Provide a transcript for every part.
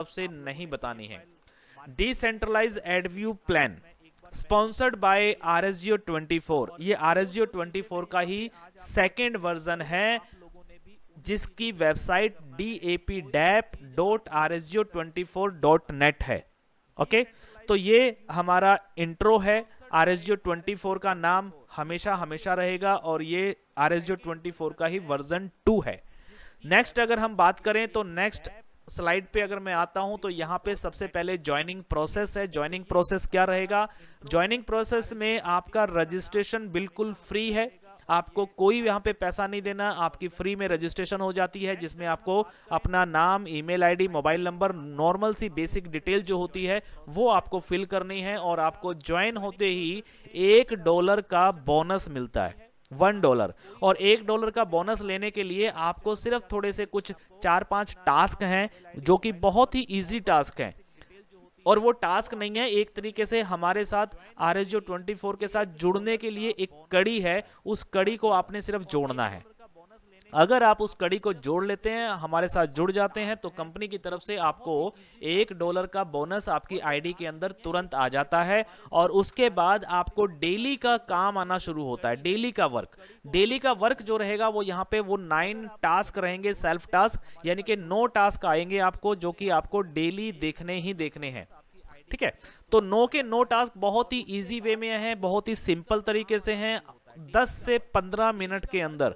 से नहीं बतानी है। Decentralize adview plan sponsored by RSGO 24, ये RSGO 24 का ही सेकेंड वर्जन है, जिसकी वेबसाइट dap.rsgo24.net है। ओके, तो ये हमारा इंट्रो है। RSGO 24 का नाम हमेशा हमेशा रहेगा और ये RSGO 24 का ही वर्जन 2 है। नेक्स्ट अगर हम बात करें तो नेक्स्ट स्लाइड पे अगर मैं आता हूं तो यहाँ पे सबसे पहले ज्वाइनिंग प्रोसेस है। ज्वाइनिंग प्रोसेस क्या रहेगा? ज्वाइनिंग प्रोसेस में आपका रजिस्ट्रेशन बिल्कुल फ्री है, आपको कोई यहाँ पे पैसा नहीं देना, आपकी फ्री में रजिस्ट्रेशन हो जाती है, जिसमें आपको अपना नाम, email ID, mobile number, normal सी बेसिक डिटेल जो होती है वो आपको फिल करनी है और आपको ज्वाइन होते ही $1 का बोनस मिलता है, $1। और $1 का बोनस लेने के लिए आपको सिर्फ थोड़े से कुछ 4-5 टास्क हैं जो कि बहुत ही इजी टास्क हैं, और वो टास्क नहीं है, एक तरीके से हमारे साथ RSGO 24 के साथ जुड़ने के लिए एक कड़ी है, उस कड़ी को आपने सिर्फ जोड़ना है। अगर आप उस कड़ी को जोड़ लेते हैं, हमारे साथ जुड़ जाते हैं, तो कंपनी की तरफ से आपको $1 का बोनस आपकी आईडी के अंदर तुरंत आ जाता है। और उसके बाद आपको डेली का काम आना शुरू होता है, डेली का वर्क। डेली का वर्क जो रहेगा वो यहाँ पे वो 9 टास्क रहेंगे, सेल्फ टास्क, यानी कि 9 टास्क आएंगे आपको, जो कि आपको डेली देखने ही देखने हैं। ठीक है, तो 9 के 9 टास्क बहुत ही इजी वे में हैं, बहुत ही सिंपल तरीके से हैं। 10 से 15 मिनट के अंदर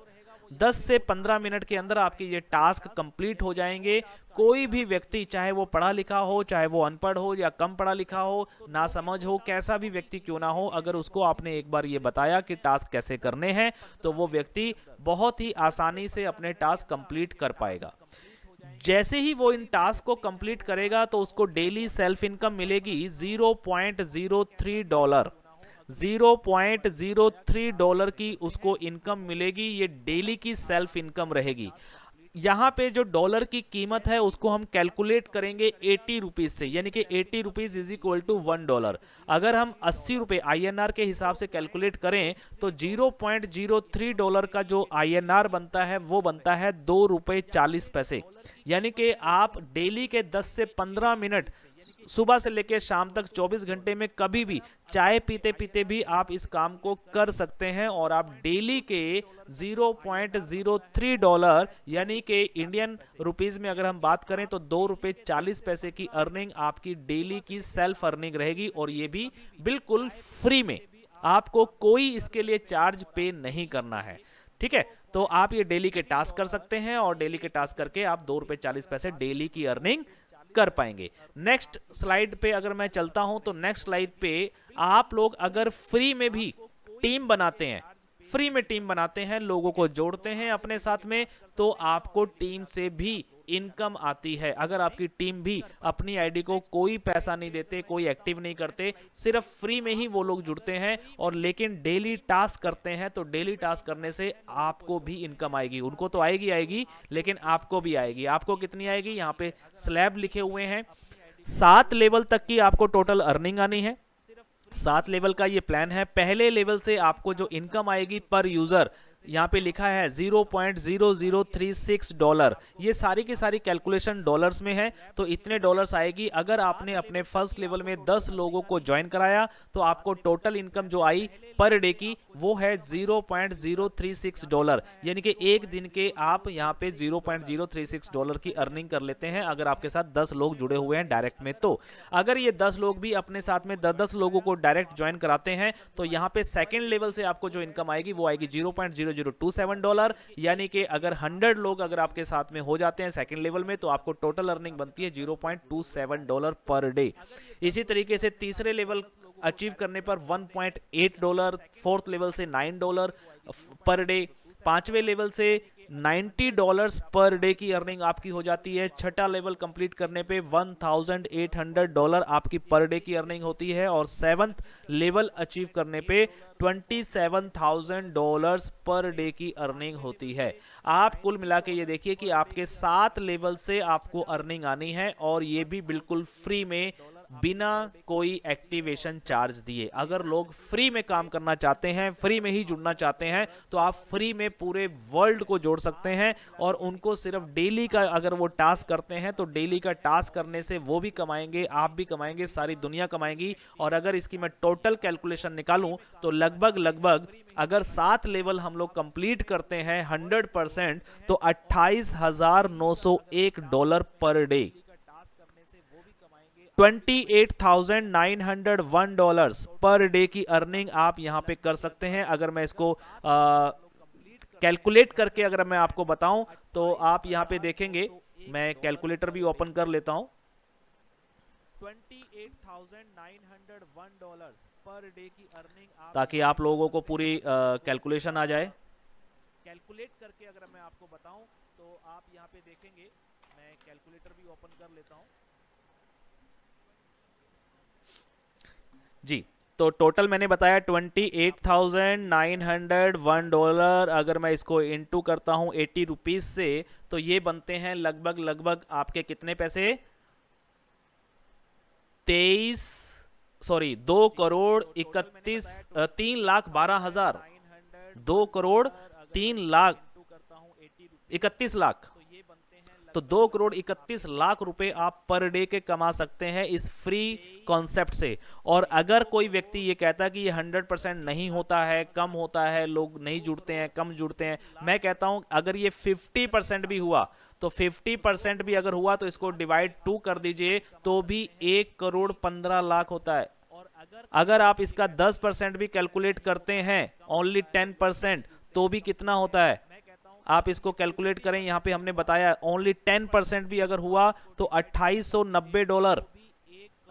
10 से 15 मिनट के अंदर आपके ये टास्क कंप्लीट हो जाएंगे। कोई भी व्यक्ति, चाहे वो पढ़ा लिखा हो, चाहे वो अनपढ़ हो या कम पढ़ा लिखा हो, ना समझ हो, कैसा भी व्यक्ति क्यों ना हो, अगर उसको आपने एक बार ये बताया कि टास्क कैसे करने हैं, तो वो व्यक्ति बहुत ही आसानी से अपने टास्क कंप्लीट कर पाएगा। जैसे ही वो इन टास्क को कंप्लीट करेगा तो उसको डेली सेल्फ इनकम मिलेगी $0.03। $0.03 की उसको इनकम मिलेगी, ये डेली की सेल्फ इनकम रहेगी। यहाँ पे जो डॉलर की कीमत है उसको हम कैलकुलेट करेंगे 80 रुपीज से, यानी कि 80 रुपीज इज इक्वल टू $1। अगर हम 80 रुपये INR के हिसाब से कैलकुलेट करें तो $0.03 का जो INR बनता है वो बनता है $2.40। यानी कि आप डेली के 10 से 15 मिनट सुबह से लेकर शाम तक 24 घंटे में कभी भी चाय पीते पीते भी आप इस काम को कर सकते हैं, और आप डेली के $0.03 यानी कि इंडियन रुपीज में अगर हम बात करें तो $2.40 की अर्निंग आपकी डेली की सेल्फ अर्निंग रहेगी, और ये भी बिल्कुल फ्री में, आपको कोई इसके लिए चार्ज पे नहीं करना है। ठीक है, तो आप ये डेली के टास्क कर सकते हैं और डेली के टास्क करके आप $2.40 डेली की अर्निंग कर पाएंगे। नेक्स्ट स्लाइड पे अगर मैं चलता हूं तो नेक्स्ट स्लाइड पे आप लोग अगर फ्री में भी टीम बनाते हैं, फ्री में टीम बनाते हैं, लोगों को जोड़ते हैं अपने साथ में, तो आपको टीम से भी इनकम आती है। अगर आपकी टीम भी अपनी आईडी को कोई पैसा नहीं देते, कोई एक्टिव नहीं करते, सिर्फ फ्री में ही वो लोग जुड़ते हैं और लेकिन डेली टास्क करते हैं, तो डेली टास्क करने से आपको भी इनकम आएगी। उनको तो आएगी आएगी, लेकिन आपको भी आएगी। आपको कितनी आएगी? यहाँ पे स्लैब लिखे हुए हैं, 7 लेवल तक की आपको टोटल अर्निंग आनी है। 7 लेवल का ये प्लान है। पहले लेवल से आपको जो इनकम आएगी पर यूजर, यहाँ पे लिखा है $0.0036। ये सारी की सारी कैलकुलेशन डॉलर्स में है, तो इतने डॉलर्स आएगी। अगर आपने अपने फर्स्ट लेवल में 10 लोगों को ज्वाइन कराया तो आपको टोटल इनकम जो आई पर डे की वो है $0.036, यानी कि एक दिन के आप यहाँ पे $0.036 की अर्निंग कर लेते हैं अगर आपके साथ 10 लोग जुड़े हुए हैं डायरेक्ट में। तो अगर ये 10 लोग भी अपने साथ में 10 लोगों को डायरेक्ट ज्वाइन कराते हैं तो यहाँ पे सेकेंड लेवल से आपको जो इनकम आएगी वो आएगी $0.0027, यानी कि अगर 100 लोग अगर आपके साथ में हो जाते हैं सेकंड लेवल में तो आपको टोटल अर्निंग बनती है $0.27 पर डे। इसी तरीके से तीसरे लेवल अचीव करने पर $1.8, फोर्थ लेवल से $9 पर डे, पांचवें लेवल से $90 पर डे की अर्निंग आपकी हो जाती है। छठा लेवल कंप्लीट करने पे $1,800 आपकी पर डे की अर्निंग होती है, और 7th लेवल अचीव करने पे $27,000 पर डे की अर्निंग होती है। आप कुल मिला के ये देखिए कि आपके 7 लेवल से आपको अर्निंग आनी है, और ये भी बिल्कुल फ्री में बिना कोई एक्टिवेशन चार्ज दिए। अगर लोग फ्री में काम करना चाहते हैं, फ्री में ही जुड़ना चाहते हैं, तो आप फ्री में पूरे वर्ल्ड को जोड़ सकते हैं और उनको सिर्फ डेली का अगर वो टास्क करते हैं तो डेली का टास्क करने से वो भी कमाएंगे, आप भी कमाएंगे, सारी दुनिया कमाएगी। और अगर इसकी मैं टोटल कैलकुलेशन निकालूं तो लगभग अगर 7 लेवल हम लोग कंप्लीट करते हैं 100% तो $28,901 पर डे, $28,901 पर डे की अर्निंग आप यहां पे कर सकते हैं। अगर मैं इसको कैलकुलेट करके अगर मैं आपको बताऊं तो आप यहां पे देखेंगे, मैं कैलकुलेटर भी ओपन कर लेता हूं। $28,901 पर डे की अर्निंग, ताकि आप लोगों को पूरी कैलकुलेशन आ जाए। कैलकुलेट करके अगर मैं आपको बताऊं तो आप यहां पे देखेंगे, मैं कैलकुलेटर भी ओपन कर लेता हूं जी। तो टोटल मैंने बताया $28,901। अगर मैं इसको इनटू करता हूं 80 रुपीज से तो ये बनते हैं लगभग आपके कितने पैसे, 2,31,3,12,000, 2,3,31,00,000। तो 2,31,00,000 रुपए आप पर डे के कमा सकते हैं इस फ्री कॉन्सेप्ट से। और अगर कोई व्यक्ति ये कहता है कि ये 100% नहीं होता है, कम होता है, लोग नहीं जुड़ते हैं, कम जुड़ते हैं, मैं कहता हूं अगर ये 50% भी हुआ तो 50% भी अगर हुआ तो इसको डिवाइड 2 कर दीजिए तो भी 1,15,00,000 होता है। अगर आप इसका 10% भी कैलकुलेट करते हैं, ओनली 10%, तो भी कितना होता है, आप इसको कैलकुलेट करें। यहां पे हमने बताया ओनली 10% भी अगर हुआ तो $2,890।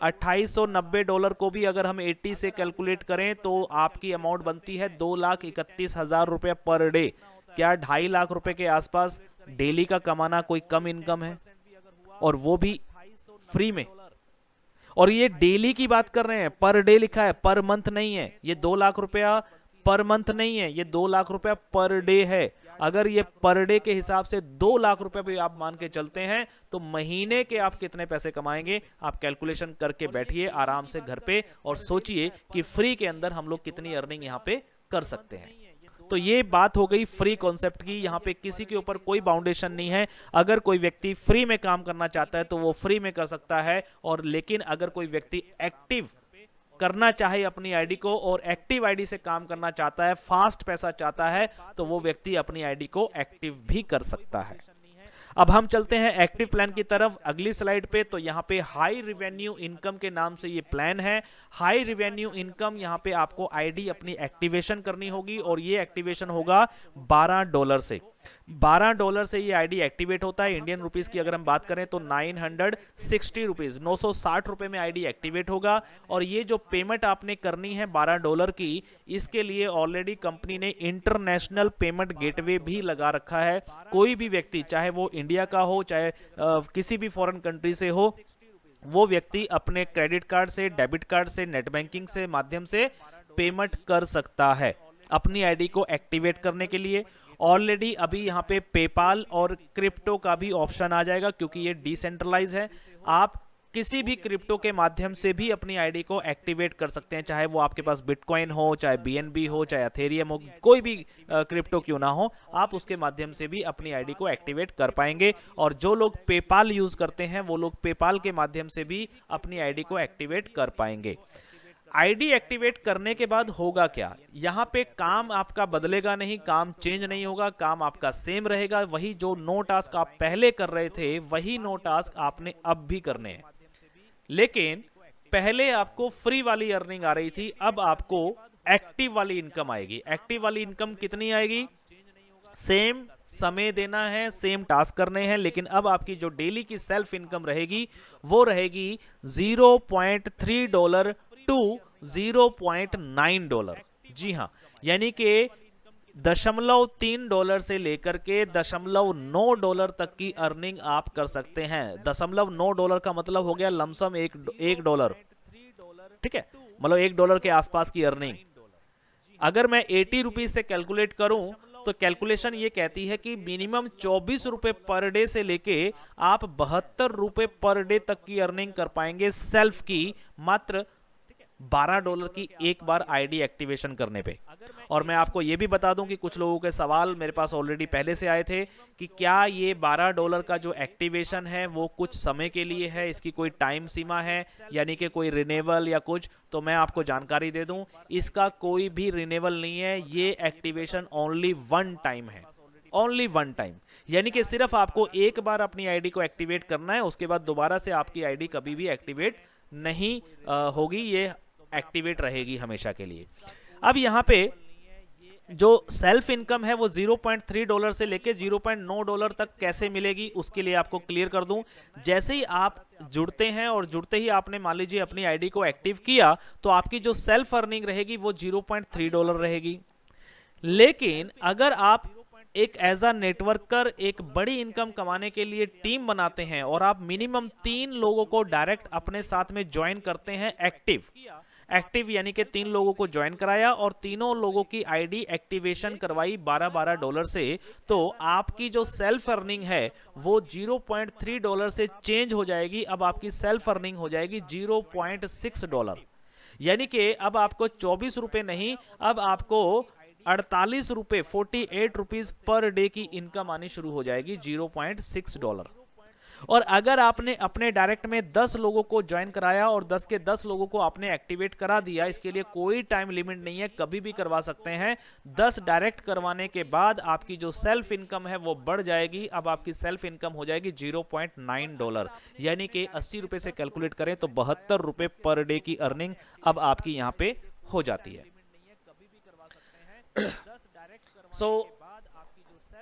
$2,890 को भी अगर हम 80 से कैलकुलेट करें तो आपकी अमाउंट बनती है 2,31,000 रुपए पर डे। क्या 2.5 लाख रुपए के आसपास डेली का कमाना कोई कम इनकम है? और वो भी फ्री में। और ये डेली की बात कर रहे हैं, पर डे लिखा है, पर मंथ नहीं है। ये 2 लाख रुपया पर मंथ नहीं है, ये 2 लाख रुपया पर डे है। अगर ये पर डे के हिसाब से 2 लाख रुपए भी आप मान के चलते हैं तो महीने के आप कितने पैसे कमाएंगे, आप कैलकुलेशन करके बैठिए आराम से घर पे और सोचिए कि फ्री के अंदर हम लोग कितनी अर्निंग यहां पे कर सकते हैं। तो ये बात हो गई फ्री कॉन्सेप्ट की। यहां पे किसी के ऊपर कोई बाउंडेशन नहीं है। अगर कोई व्यक्ति फ्री में काम करना चाहता है तो वो फ्री में कर सकता है। और लेकिन अगर कोई व्यक्ति एक्टिव करना चाहे अपनी आईडी को और एक्टिव आईडी से काम करना चाहता है, फास्ट पैसा चाहता है, तो वो व्यक्ति अपनी आईडी को एक्टिव भी कर सकता है। अब हम चलते हैं एक्टिव प्लान की तरफ अगली स्लाइड पे। तो यहाँ पे हाई रिवेन्यू इनकम के नाम से ये प्लान है। हाई रिवेन्यू इनकम, यहाँ पे आपको आईडी अपनी एक्टिवेशन करनी होगी और ये एक्टिवेशन होगा $12 से। $12 से ये आईडी एक्टिवेट होता है। इंडियन रुपीस की अगर हम बात करें तो 960 रुपीज, 960 रुपए में आईडी एक्टिवेट होगा। और ये जो पेमेंट आपने करनी है $12 की, इसके लिए ऑलरेडी कंपनी ने इंटरनेशनल पेमेंट गेटवे भी लगा रखा है। कोई भी व्यक्ति, चाहे वो इंडिया का हो, चाहे किसी भी फॉरेन कंट्री से हो, वो व्यक्ति अपने क्रेडिट कार्ड से, डेबिट कार्ड से, नेट बैंकिंग से माध्यम से पेमेंट कर सकता है अपनी आईडी को एक्टिवेट करने के लिए। ऑलरेडी अभी यहाँ पे पेपाल और क्रिप्टो का भी ऑप्शन आ जाएगा क्योंकि ये डिसेंट्रलाइज है। आप किसी भी क्रिप्टो के माध्यम से भी अपनी आईडी को एक्टिवेट कर सकते हैं, चाहे वो आपके पास बिटकॉइन हो, चाहे बीएनबी हो, चाहे एथेरियम हो, कोई भी क्रिप्टो क्यों ना हो, आप उसके माध्यम से भी अपनी आईडी को एक्टिवेट कर पाएंगे। और जो लोग पेपाल यूज करते हैं वो लोग पेपाल के माध्यम से भी अपनी आईडी को एक्टिवेट कर पाएंगे। आईडी एक्टिवेट करने के बाद होगा क्या, यहाँ पे काम आपका बदलेगा नहीं, काम चेंज नहीं होगा, काम आपका सेम रहेगा। वही जो 9 टास्क आप पहले कर रहे थे वही 9 टास्क आपने अब भी करने हैं। लेकिन पहले आपको फ्री वाली अर्निंग आ रही थी, अब आपको एक्टिव वाली इनकम आएगी। एक्टिव वाली इनकम कितनी आएगी, सेम समय देना है, सेम टास्क करने हैं, लेकिन अब आपकी जो डेली की सेल्फ इनकम रहेगी वो रहेगी $0.3 टू $0.9। जी हाँ, यानी कि $0.3 से लेकर के $0.9 तक की अर्निंग आप कर सकते हैं। $0.9 का मतलब हो गया लमसम $1। ठीक है, मतलब $1 के आसपास की अर्निंग। अगर मैं 80 रुपीज से कैलकुलेट करूं तो कैलकुलेशन ये कहती है कि मिनिमम 24 रुपए पर डे से लेके आप 72 रुपए पर डे तक की अर्निंग कर पाएंगे सेल्फ की, मात्र $12 की एक बार आईडी एक्टिवेशन करने पे। और मैं आपको ये भी बता दूं कि कुछ लोगों के सवाल मेरे पास ऑलरेडी पहले से आए थे कि क्या ये $12 का जो एक्टिवेशन है वो कुछ समय के लिए है, इसकी कोई टाइम सीमा है, यानी कि कोई रिन्यूअल या कुछ। तो मैं आपको जानकारी दे दूं, इसका कोई भी रिन्यूअल नहीं है, ये एक्टिवेशन ओनली वन टाइम है, ओनली वन टाइम। यानी कि सिर्फ आपको एक बार अपनी आईडी को एक्टिवेट करना है, उसके बाद दोबारा से आपकी आईडी कभी भी एक्टिवेट नहीं होगी, ये एक्टिवेट रहेगी हमेशा के लिए। अब यहाँ पे जो सेल्फ इनकम है वो $0.3 से लेके $0.9 तक कैसे मिलेगी, उसके लिए आपको क्लियर कर दूं। जैसे ही आप जुड़ते हैं और जुड़ते ही आपने मान लीजिए अपनी आईडी को एक्टिव किया, तो आपकी जो सेल्फ अर्निंग रहेगी वो $0.3 रहेगी। लेकिन अगर आप एक एज अ नेटवर्कर एक बड़ी इनकम कमाने के लिए टीम बनाते हैं और आप मिनिमम 3 लोगों को डायरेक्ट अपने साथ में ज्वाइन करते हैं एक्टिव यानी कि 3 लोगों को ज्वाइन कराया और तीनों लोगों की आईडी एक्टिवेशन करवाई $12 से, तो आपकी जो सेल्फ अर्निंग है वो $0.3 से चेंज हो जाएगी। अब आपकी सेल्फ अर्निंग हो जाएगी $0.6। यानी कि अब आपको 24 रुपए नहीं, अब आपको 48 रुपए 48 रुपीज पर डे की इनकम आनी शुरू हो जाएगी $0.6। और अगर आपने अपने डायरेक्ट में 10 लोगों को ज्वाइन कराया और 10 के 10 लोगों को आपने एक्टिवेट करा दिया, इसके लिए कोई टाइम लिमिट नहीं है, कभी भी करवा सकते हैं। 10 डायरेक्ट करवाने के बाद आपकी जो सेल्फ इनकम है वो बढ़ जाएगी। अब आपकी सेल्फ इनकम हो जाएगी $0.9, यानी कि 80 रुपए से कैलकुलेट करें तो 72 रुपए पर डे की अर्निंग अब आपकी यहां पे हो जाती है।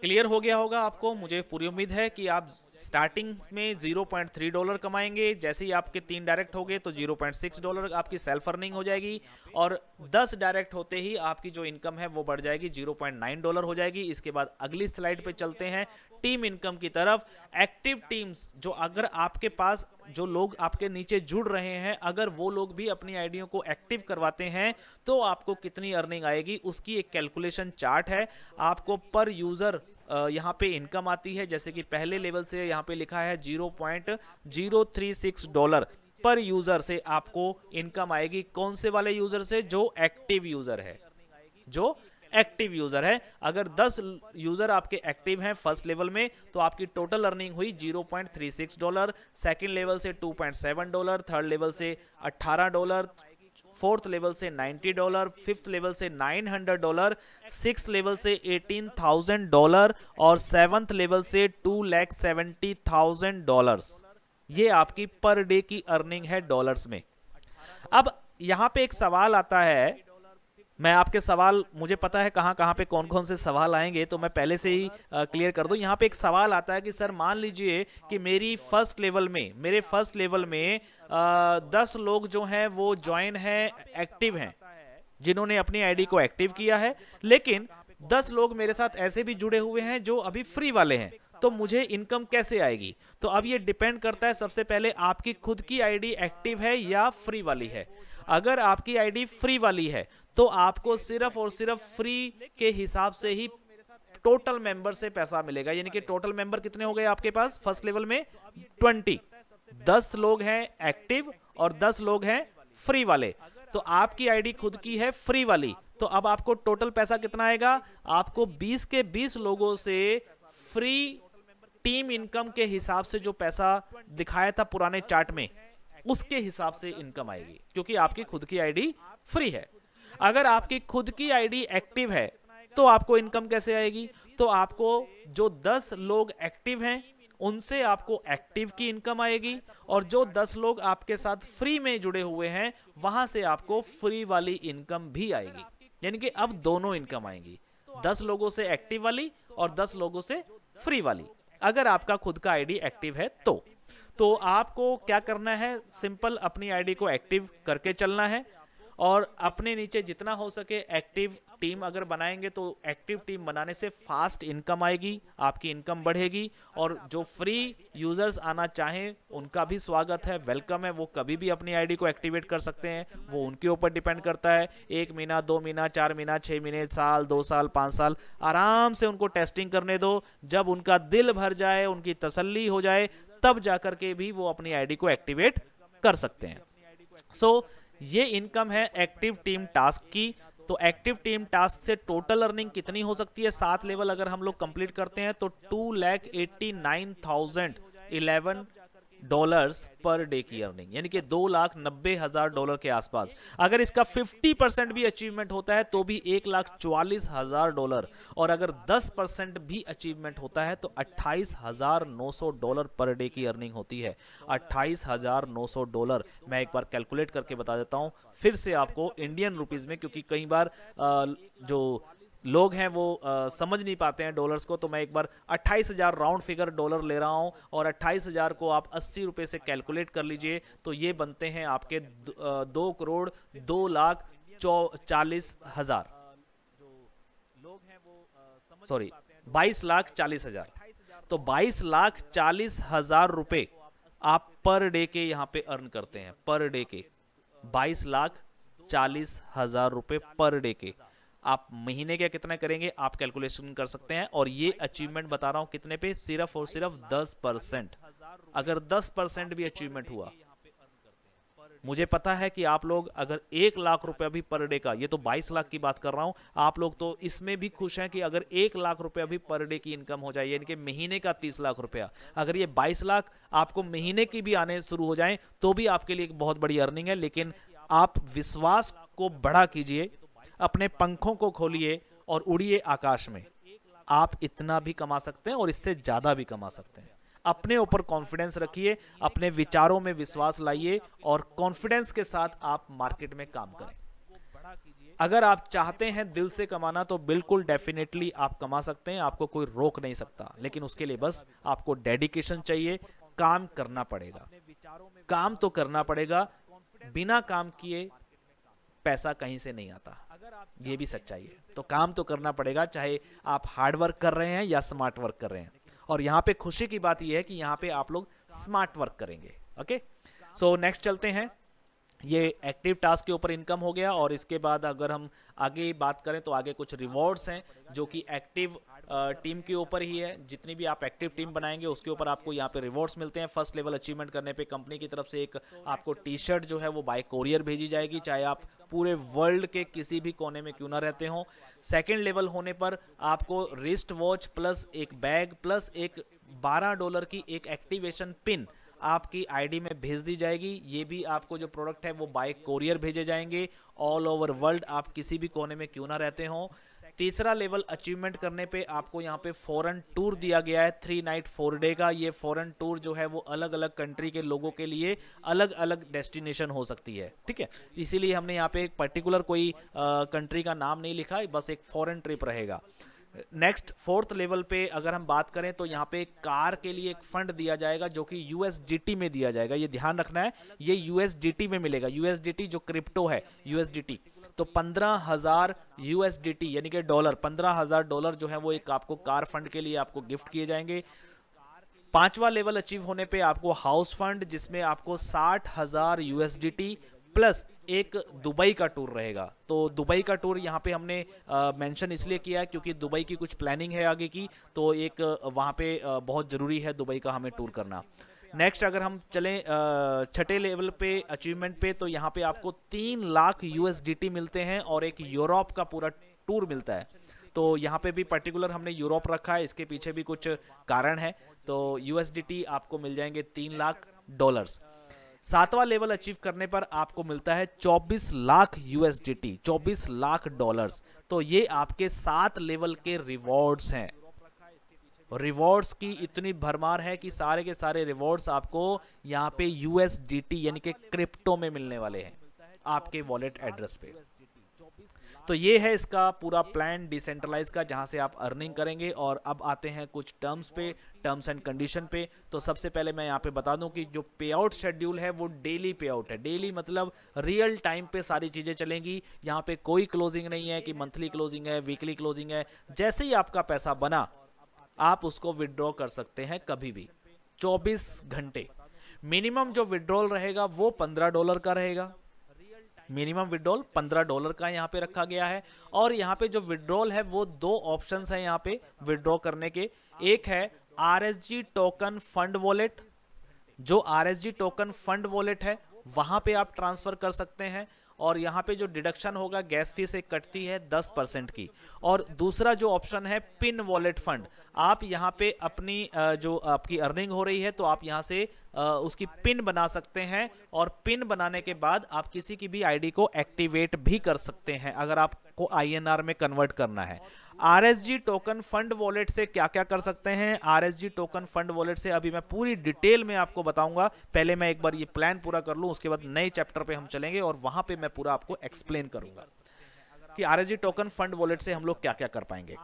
क्लियर हो गया होगा आपको, मुझे पूरी उम्मीद है कि आप स्टार्टिंग में $0.3 कमाएंगे, जैसे ही आपके 3 डायरेक्ट हो गए तो $0.6 आपकी सेल्फ अर्निंग हो जाएगी, और 10 डायरेक्ट होते ही आपकी जो इनकम है वो बढ़ जाएगी $0.9 हो जाएगी। इसके बाद अगली स्लाइड पे चलते हैं टीम इनकम की तरफ। एक्टिव टीम्स, जो अगर आपके पास जो लोग आपके नीचे जुड़ रहे हैं, अगर वो लोग भी अपनी आईडियों को एक्टिव करवाते हैं तो आपको कितनी अर्निंग आएगी, उसकी एक कैलकुलेशन चार्ट है। आपको पर यूजर यहाँ पे इनकम आती है, जैसे कि पहले लेवल से यहाँ पे लिखा है $0.036 पर यूजर से आपको इनकम आएगी। कौन से वाले यूजर से? जो एक्टिव यूजर है, जो एक्टिव यूजर है। अगर 10 यूजर आपके एक्टिव हैं फर्स्ट लेवल में, तो आपकी टोटल अर्निंग हुई $0.36, सेकंड लेवल से $2.7, थर्ड लेवल से $18, फोर्थ लेवल से $90, फिफ्थ लेवल से $900, सिक्स्थ लेवल से $18,000 और सेवंथ लेवल से $2,70,000। ये आपकी पर डे की अर्निंग है डॉलर्स में। अब यहां पे एक सवाल आता है, मैं आपके सवाल, मुझे पता है कहां कहां पे कौन कौन से सवाल आएंगे, तो मैं पहले से ही क्लियर कर दूं। यहां पे एक सवाल आता है कि सर मान लीजिए कि मेरे फर्स्ट लेवल में 10 लोग जो हैं वो ज्वाइन हैं, एक्टिव हैं, जिन्होंने अपनी आईडी को एक्टिव किया है, लेकिन 10 लोग मेरे साथ ऐसे भी जुड़े हुए हैं जो अभी फ्री वाले हैं, तो मुझे इनकम कैसे आएगी? तो अब ये डिपेंड करता है सबसे पहले आपकी खुद की आईडी एक्टिव है या फ्री वाली है। अगर आपकी आईडी फ्री वाली है तो आपको सिर्फ और सिर्फ फ्री के हिसाब से ही टोटल मेंबर से पैसा मिलेगा। यानी कि टोटल मेंबर कितने हो गए आपके पास फर्स्ट लेवल में? 20। 10 लोग हैं एक्टिव और 10 लोग हैं फ्री वाले, तो आपकी आईडी खुद की है फ्री वाली, तो अब आपको टोटल पैसा कितना आएगा? आपको 20 के 20 लोगों से फ्री टीम इनकम के हिसाब से जो पैसा दिखाया था पुराने चार्ट में, उसके हिसाब से इनकम आएगी, क्योंकि आपकी खुद की आईडी फ्री है। अगर आपकी खुद की आईडी एक्टिव है तो आपको इनकम कैसे आएगी? तो आपको जो 10 लोग एक्टिव हैं उनसे आपको एक्टिव की इनकम आएगी, और जो 10 लोग आपके साथ फ्री में जुड़े हुए हैं वहां से आपको फ्री वाली इनकम भी आएगी। यानी कि अब दोनों इनकम आएंगी, 10 लोगों से एक्टिव वाली और 10 लोगों से फ्री वाली, अगर आपका खुद का आईडी एक्टिव है तो आपको क्या करना है? सिंपल अपनी आईडी को एक्टिव करके चलना है। और अपने नीचे जितना हो सके एक्टिव टीम अगर बनाएंगे तो एक्टिव टीम बनाने से फास्ट इनकम आएगी, आपकी इनकम बढ़ेगी। और जो फ्री यूजर्स आना चाहें उनका भी स्वागत है, वेलकम है, वो कभी भी अपनी आईडी को एक्टिवेट कर सकते हैं, वो उनके ऊपर डिपेंड करता है। 1 महीना, 2 महीना, 4 महीना, 6 महीने, साल, 2 साल, 5 साल, आराम से उनको टेस्टिंग करने दो। जब उनका दिल भर जाए, उनकी तसल्ली हो जाए, तब जाकर के भी वो अपनी आईडी को एक्टिवेट कर सकते हैं। सो ये इनकम है एक्टिव टीम टास्क की। तो एक्टिव टीम टास्क से टोटल अर्निंग कितनी हो सकती है? 7 लेवल अगर हम लोग कंप्लीट करते हैं तो $2,89,011 पर डे की अर्निंग, यानी कि $2,90,000 के आसपास। अगर इसका 50% भी अचीवमेंट होता है तो भी $1,44,000, और अगर 10% भी अचीवमेंट होता है तो $28,900 पर डे की अर्निंग होती है। $28,900। मैं एक बार कैलकुलेट करके बता देता हूं फिर से आपको इंडियन रुपीज में, क्योंकि कई बार जो लोग हैं वो समझ नहीं पाते हैं डॉलर्स को, तो मैं एक बार 28,000 राउंड फिगर डॉलर ले रहा हूं, और 28,000 को आप 80 रुपए से कैलकुलेट कर लीजिए तो ये बनते हैं आपके 2,02,40,000, सॉरी 22,40,000। तो 22,40,000 रुपए आप पर डे के यहाँ पे अर्न करते हैं, पर डे के 22,40,000 रुपए पर डे के। आप महीने के कितना करेंगे आप कैलकुलेशन कर सकते हैं। और ये अचीवमेंट बता रहा हूं कितने पे, सिर्फ और सिर्फ 10%। अगर 10% भी अचीवमेंट हुआ, मुझे पता है कि आप लोग अगर 1 लाख रुपया भी पर डे का, ये तो 22 लाख की बात कर रहा हूं, आप लोग तो इसमें भी खुश हैं कि अगर 1 लाख रुपया भी पर डे की इनकम हो जाए, यानी कि महीने का 30 लाख रुपया, अगर ये 22 लाख आपको महीने की भी आने शुरू हो जाएं तो भी आपके लिए एक बहुत बड़ी अर्निंग है। लेकिन आप विश्वास को बड़ा कीजिए, अपने पंखों को खोलिए और उड़िए आकाश में। आप इतना भी कमा सकते हैं और इससे ज्यादा भी कमा सकते हैं। अपने ऊपर कॉन्फिडेंस रखिए, अपने विचारों में विश्वास लाइए और कॉन्फिडेंस के साथ आप मार्केट में काम करें। अगर आप चाहते हैं दिल से कमाना तो बिल्कुल डेफिनेटली आप कमा सकते हैं, आपको कोई रोक नहीं सकता। लेकिन उसके लिए बस आपको डेडिकेशन चाहिए, काम करना पड़ेगा, काम तो करना पड़ेगा। बिना काम किए पैसा कहीं से नहीं आता, ये भी सच्चाई है। तो काम तो करना पड़ेगा, चाहे आप हार्ड वर्क कर रहे हैं या स्मार्ट वर्क कर रहे हैं। और यहाँ पे खुशी की बात यह है कि यहाँ पे आप लोग स्मार्ट वर्क करेंगे। ओके, सो नेक्स्ट चलते हैं। ये एक्टिव टास्क के ऊपर इनकम हो गया, और इसके बाद अगर हम आगे बात करें तो आगे कुछ रिवॉर्ड्स हैं जो कि एक्टिव टीम के ऊपर ही है। जितनी भी आप एक्टिव टीम बनाएंगे उसके ऊपर आपको यहाँ पे रिवॉर्ड्स मिलते हैं। फर्स्ट लेवल अचीवमेंट करने पे कंपनी की तरफ से एक आपको टी शर्ट जो है वो बाय कोरियर भेजी जाएगी, चाहे आप पूरे वर्ल्ड के किसी भी कोने में क्यों ना रहते हो। सेकेंड लेवल होने पर आपको रिस्ट वॉच प्लस एक बैग प्लस एक $12 की एक एक्टिवेशन पिन आपकी आईडी में भेज दी जाएगी। ये भी आपको जो प्रोडक्ट है वो बाय कोरियर भेजे जाएंगे ऑल ओवर वर्ल्ड, आप किसी भी कोने में क्यों ना रहते हो। तीसरा लेवल अचीवमेंट करने पे आपको यहाँ पे फॉरेन टूर दिया गया है 3 नाइट 4 डे का। ये फॉरेन टूर जो है वो अलग अलग कंट्री के लोगों के लिए अलग अलग डेस्टिनेशन हो सकती है, ठीक है। इसीलिए हमने यहाँ पे एक पर्टिकुलर कोई कंट्री का नाम नहीं लिखा, बस एक फॉरेन ट्रिप रहेगा। नेक्स्ट फोर्थ लेवल पे अगर हम बात करें तो यहाँ पे कार के लिए एक फंड दिया जाएगा जो कि USDT में दिया जाएगा। ये ध्यान रखना है, ये USDT में मिलेगा। USDT जो क्रिप्टो है USDT, तो 15,000 USDT यानी कि डॉलर, $15,000 जो है वो एक आपको कार फंड के लिए आपको गिफ्ट किए जाएंगे। 5वां लेवल अचीव होने पे आपको हाउस फंड जिसमें आपको 60,000 USDT प्लस एक दुबई का टूर रहेगा। तो दुबई का टूर यहाँ पे हमने मेंशन इसलिए किया है क्योंकि दुबई की कुछ प्लानिंग है आगे की, तो एक वहाँ पे बहुत ज़रूरी है दुबई का हमें टूर करना। नेक्स्ट अगर हम चलें छठे लेवल पे अचीवमेंट पे, तो यहाँ पे आपको 3 लाख USDT मिलते हैं और एक यूरोप का पूरा टूर मिलता है। तो यहाँ पे भी पर्टिकुलर हमने यूरोप रखा है, इसके पीछे भी कुछ कारण है। तो USDT आपको मिल जाएंगे $3 लाख। 7वां लेवल अचीव करने पर आपको मिलता है 24 लाख USDT, $24 लाख। तो ये आपके 7 लेवल के रिवॉर्ड्स हैं। रिवॉर्ड्स की इतनी भरमार है कि सारे के सारे रिवॉर्ड्स आपको यहाँ पे USDT यानी कि क्रिप्टो में मिलने वाले हैं आपके वॉलेट एड्रेस पे। तो ये है इसका पूरा प्लान डिसेंट्रलाइज का, जहां से आप अर्निंग करेंगे। और अब आते हैं कुछ टर्म्स एंड कंडीशन पे। तो सबसे पहले मैं यहाँ पे बता दूं कि जो पे आउट शेड्यूल है वो डेली पे आउट है। डेली मतलब रियल टाइम पे सारी चीजें चलेंगी। यहाँ पे कोई क्लोजिंग नहीं है कि मंथली क्लोजिंग है, वीकली क्लोजिंग है। जैसे ही आपका पैसा बना आप उसको विड्रॉ कर सकते हैं कभी भी, 24 घंटे। मिनिमम जो विड्रॉल रहेगा वो $15 का रहेगा। मिनिमम विड्रॉल $15 का यहाँ पे रखा गया है। और यहाँ पे जो विड्रॉल है वो दो ऑप्शंस हैं यहाँ पे विड्रॉ करने के। एक है RSG टोकन फंड वॉलेट। जो RSG टोकन फंड वॉलेट है वहां पे आप ट्रांसफर कर सकते हैं, और यहाँ पे जो डिडक्शन होगा गैस फी से कटती है 10% की। और दूसरा जो ऑप्शन है पिन वॉलेट फंड। आप यहाँ पे अपनी जो आपकी अर्निंग हो रही है तो आप यहाँ से उसकी पिन बना सकते हैं, और पिन बनाने के बाद आप किसी की भी आईडी को एक्टिवेट भी कर सकते हैं अगर आपको INR में कन्वर्ट करना है। RSG टोकन फंड वॉलेट से क्या क्या कर सकते हैं, RSG टोकन फंड वॉलेट से अभी मैं पूरी डिटेल में आपको बताऊंगा। पहले मैं एक बार ये प्लान पूरा कर लूं, उसके बाद नए चैप्टर पे हम चलेंगे और वहां पे मैं पूरा आपको एक्सप्लेन करूंगा कि RSG टोकन फंड वॉलेट से हम लोग क्या क्या कर पाएंगे।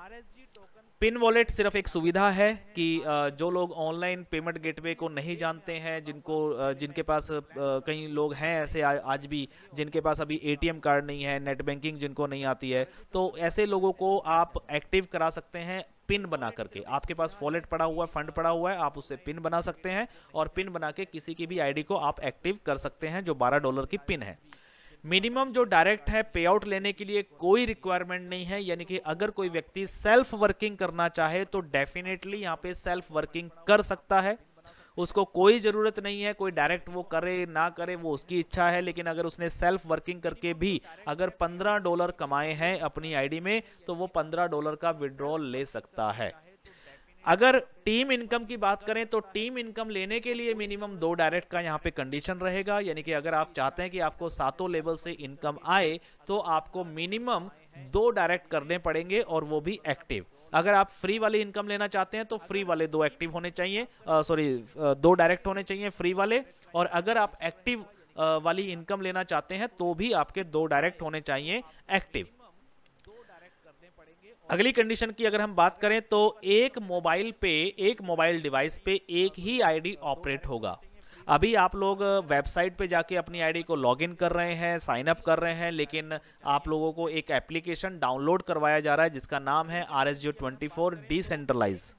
पिन वॉलेट सिर्फ एक सुविधा है कि जो लोग ऑनलाइन पेमेंट गेटवे को नहीं जानते हैं, जिनके पास कई लोग हैं ऐसे आज भी जिनके पास अभी ATM कार्ड नहीं है, नेट बैंकिंग जिनको नहीं आती है, तो ऐसे लोगों को आप एक्टिव करा सकते हैं पिन बना करके। आपके पास वॉलेट पड़ा हुआ है, फंड पड़ा हुआ है, आप उससे पिन बना सकते हैं और पिन बना के किसी की भी आईडी को आप एक्टिव कर सकते हैं जो $12 की पिन है। मिनिमम जो डायरेक्ट है पे आउट लेने के लिए कोई रिक्वायरमेंट नहीं है, यानी कि अगर कोई व्यक्ति सेल्फ वर्किंग करना चाहे तो डेफिनेटली यहाँ पे सेल्फ वर्किंग कर सकता है। उसको कोई जरूरत नहीं है कोई डायरेक्ट वो करे ना करे, वो उसकी इच्छा है। लेकिन अगर उसने सेल्फ वर्किंग करके भी अगर $15 कमाए हैं अपनी आईडी में तो वो $15 का विड्रॉल ले सकता है। अगर टीम इनकम की बात करें तो टीम इनकम लेने के लिए मिनिमम 2 डायरेक्ट का यहाँ पे कंडीशन रहेगा, यानी कि अगर आप चाहते हैं कि आपको 7 लेवल से इनकम आए तो आपको मिनिमम 2 डायरेक्ट करने पड़ेंगे और वो भी एक्टिव। अगर आप फ्री वाली इनकम लेना चाहते हैं तो फ्री वाले 2 एक्टिव होने चाहिए, 2 डायरेक्ट होने चाहिए फ्री वाले। और अगर आप एक्टिव वाली इनकम लेना चाहते हैं तो भी आपके 2 डायरेक्ट होने चाहिए एक्टिव। अगली कंडीशन की अगर हम बात करें तो एक मोबाइल डिवाइस पे एक ही आईडी ऑपरेट होगा। अभी आप लोग वेबसाइट पे जाके अपनी आईडी को लॉगिन कर रहे हैं, साइन अप कर रहे हैं, लेकिन आप लोगों को एक एप्लीकेशन डाउनलोड करवाया जा रहा है जिसका नाम है RSG24 डिसेंट्रलाइज।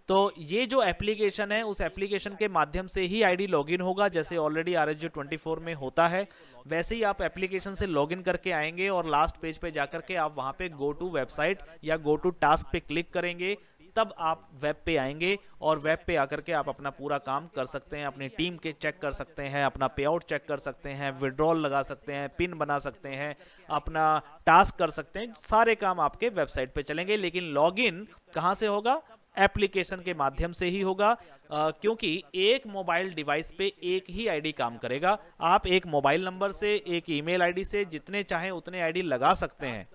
तो ये जो एप्लीकेशन है उस एप्लीकेशन के माध्यम से ही आईडी लॉगिन होगा, जैसे ऑलरेडी RSG24 में होता है वैसे ही आप एप्लीकेशन से लॉगिन करके आएंगे और लास्ट पेज पे जाकर के आप वहां पे गो टू वेबसाइट या गो टू टास्क पे क्लिक करेंगे, तब आप वेब पे आएंगे और वेब पे आकर के आप अपना पूरा काम कर सकते हैं। अपनी टीम के चेक कर सकते हैं, अपना पे आउट चेक कर सकते हैं, विड्रॉल लगा सकते हैं, पिन बना सकते हैं, अपना टास्क कर सकते हैं। सारे काम आपके वेबसाइट पे चलेंगे, लेकिन लॉगिन कहां से होगा? एप्लीकेशन के माध्यम से ही होगा, क्योंकि एक मोबाइल डिवाइस पे एक ही आईडी काम करेगा। आप एक मोबाइल नंबर से, एक ईमेल आईडी से जितने चाहें उतने आईडी लगा सकते हैं,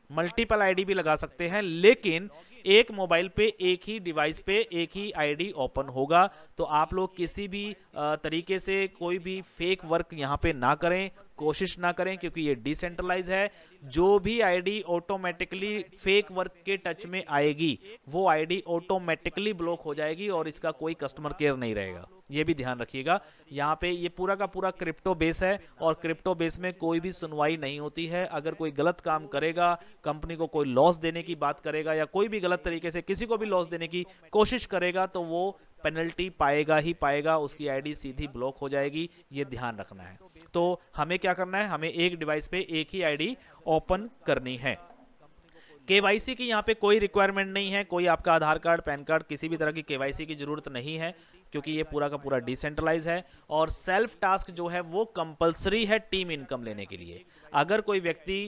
मल्टीपल आईडी भी लगा सकते हैं, लेकिन एक मोबाइल पे एक ही डिवाइस पे एक ही आईडी ओपन होगा। तो आप लोग किसी भी तरीके से कोई भी फेक वर्क यहाँ पे ना करें, कोशिश ना करें, क्योंकि ये डिसेंट्रलाइज है। जो भी आईडी ऑटोमेटिकली फेक वर्क के टच में आएगी वो आईडी ऑटोमेटिकली ब्लॉक हो जाएगी और इसका कोई कस्टमर केयर नहीं रहेगा। ये भी ध्यान रखिएगा। यहाँ पे ये पूरा का पूरा क्रिप्टो बेस है और क्रिप्टो बेस में कोई भी सुनवाई नहीं होती है। अगर कोई गलत काम करेगा, कंपनी को कोई लॉस देने की बात करेगा या कोई भी गलत तरीके से किसी को भी लॉस देने की कोशिश करेगा तो वो पेनल्टी पाएगा ही पाएगा, उसकी आईडी सीधी ब्लॉक हो जाएगी। ये ध्यान रखना है। तो हमें क्या करना है? हमें एक डिवाइस पे एक ही आईडी ओपन करनी है। केवाईसी की यहाँ पे कोई रिक्वायरमेंट नहीं है, कोई आपका आधार कार्ड, पैन कार्ड, किसी भी तरह की केवाईसी की जरूरत नहीं है, क्योंकि ये पूरा का पूरा डिसेंट्रलाइज है। और सेल्फ टास्क जो है वो कंपलसरी है टीम इनकम लेने के लिए। अगर कोई व्यक्ति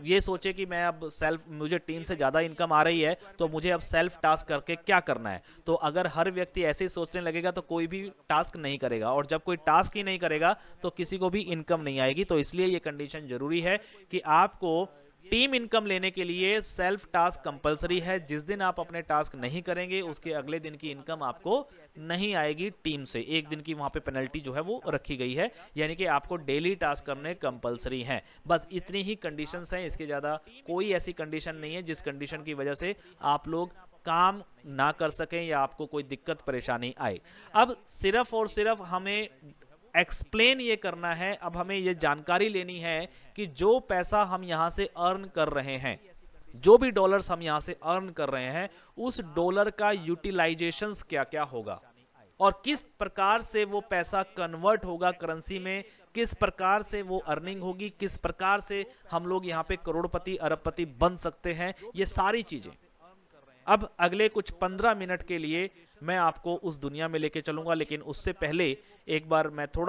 ये सोचे कि मैं अब मुझे टीम से ज़्यादा इनकम आ रही है तो मुझे अब सेल्फ टास्क करके क्या करना है, तो अगर हर व्यक्ति ऐसे ही सोचने लगेगा तो कोई भी टास्क नहीं करेगा, और जब कोई टास्क ही नहीं करेगा तो किसी को भी इनकम नहीं आएगी। तो इसलिए ये कंडीशन जरूरी है कि आपको टीम इनकम लेने के लिए सेल्फ टास्क कंपलसरी है। जिस दिन आप अपने टास्क नहीं करेंगे उसके अगले दिन की इनकम आपको नहीं आएगी टीम से। एक दिन की वहां पे पेनल्टी जो है वो रखी गई है, यानी कि आपको डेली टास्क करने कंपलसरी हैं। बस इतनी ही कंडीशंस हैं, इसके ज़्यादा कोई ऐसी कंडीशन नहीं है जिस कंडीशन की वजह से आप लोग काम ना कर सकें या आपको कोई दिक्कत परेशानी आए। अब सिर्फ और सिर्फ हमें एक्सप्लेन ये करना है, अब हमें ये जानकारी लेनी है कि जो पैसा हम यहां से अर्न कर रहे हैं, जो भी डॉलर्स हम यहां से अर्न कर रहे हैं, उस डॉलर का यूटिलाइजेशंस क्या क्या होगा और किस प्रकार से वो पैसा कन्वर्ट होगा करेंसी में, किस प्रकार से वो अर्निंग होगी, किस प्रकार से हम लोग यहाँ पे करोड़पति अरबपति बन सकते हैं, ये सारी चीजें अब अगले कुछ 15 मिनट के लिए मैं आपको उस दुनिया में लेके चलूंगा। लेकिन उससे पहले एक बार मैं थोड़ा